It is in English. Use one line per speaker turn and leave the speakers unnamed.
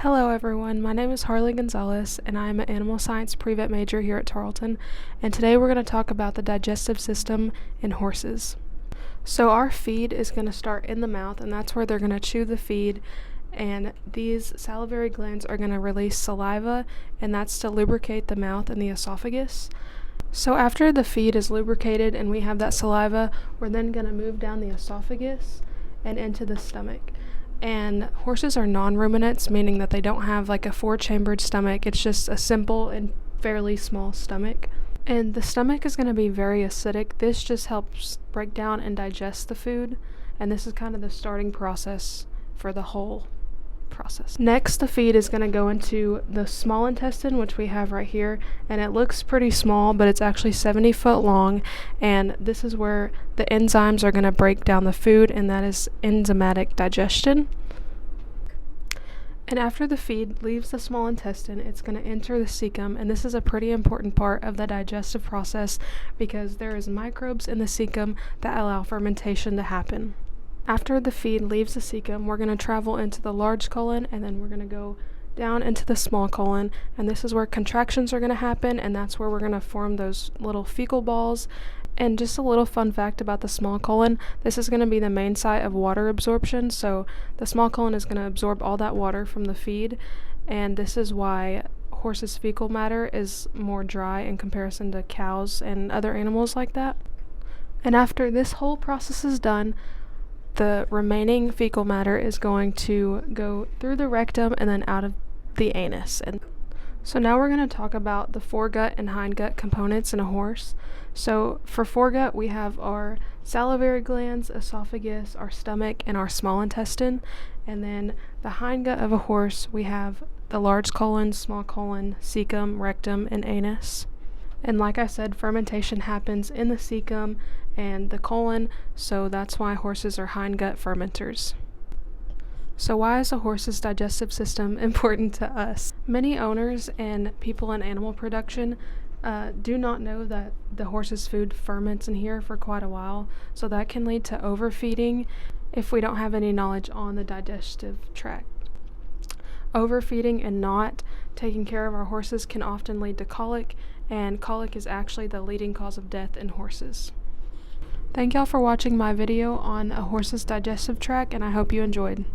Hello everyone, my name is Harley Gonzalez and I'm an animal science pre-vet major here at Tarleton, and today we're going to talk about the digestive system in horses. So our feed is going to start in the mouth, and that's where they're going to chew the feed, and these salivary glands are going to release saliva, and that's to lubricate the mouth and the esophagus. So after the feed is lubricated and we have that saliva, we're then going to move down the esophagus and into the stomach. And horses are non-ruminants, meaning that they don't have like a 4-chambered stomach. It's just a simple and fairly small stomach. And the stomach is going to be very acidic. This just helps break down and digest the food. And this is kind of the starting process for the whole process. Next, the feed is going to go into the small intestine, which we have right here, and it looks pretty small, but it's actually 70 foot long, and this is where the enzymes are going to break down the food, and that is enzymatic digestion. And after the feed leaves the small intestine, it's going to enter the cecum, and this is a pretty important part of the digestive process because there is microbes in the cecum that allow fermentation to happen. After the feed leaves the cecum, we're going to travel into the large colon, and then we're going to go down into the small colon, and this is where contractions are going to happen, and that's where we're going to form those little fecal balls. And just a little fun fact about the small colon, this is going to be the main site of water absorption, so the small colon is going to absorb all that water from the feed, and this is why horses' fecal matter is more dry in comparison to cows and other animals like that. And after this whole process is done, the remaining fecal matter is going to go through the rectum and then out of the anus. And so now we're going to talk about the foregut and hindgut components in a horse. So for foregut, we have our salivary glands, esophagus, our stomach, and our small intestine. And then the hindgut of a horse, we have the large colon, small colon, cecum, rectum, and anus. And like I said, fermentation happens in the cecum and the colon, so that's why horses are hindgut fermenters. So why is a horse's digestive system important to us? Many owners and people in animal production do not know that the horse's food ferments in here for quite a while, so that can lead to overfeeding if we don't have any knowledge on the digestive tract. Overfeeding and not taking care of our horses can often lead to colic, and colic is actually the leading cause of death in horses. Thank y'all for watching my video on a horse's digestive tract, and I hope you enjoyed.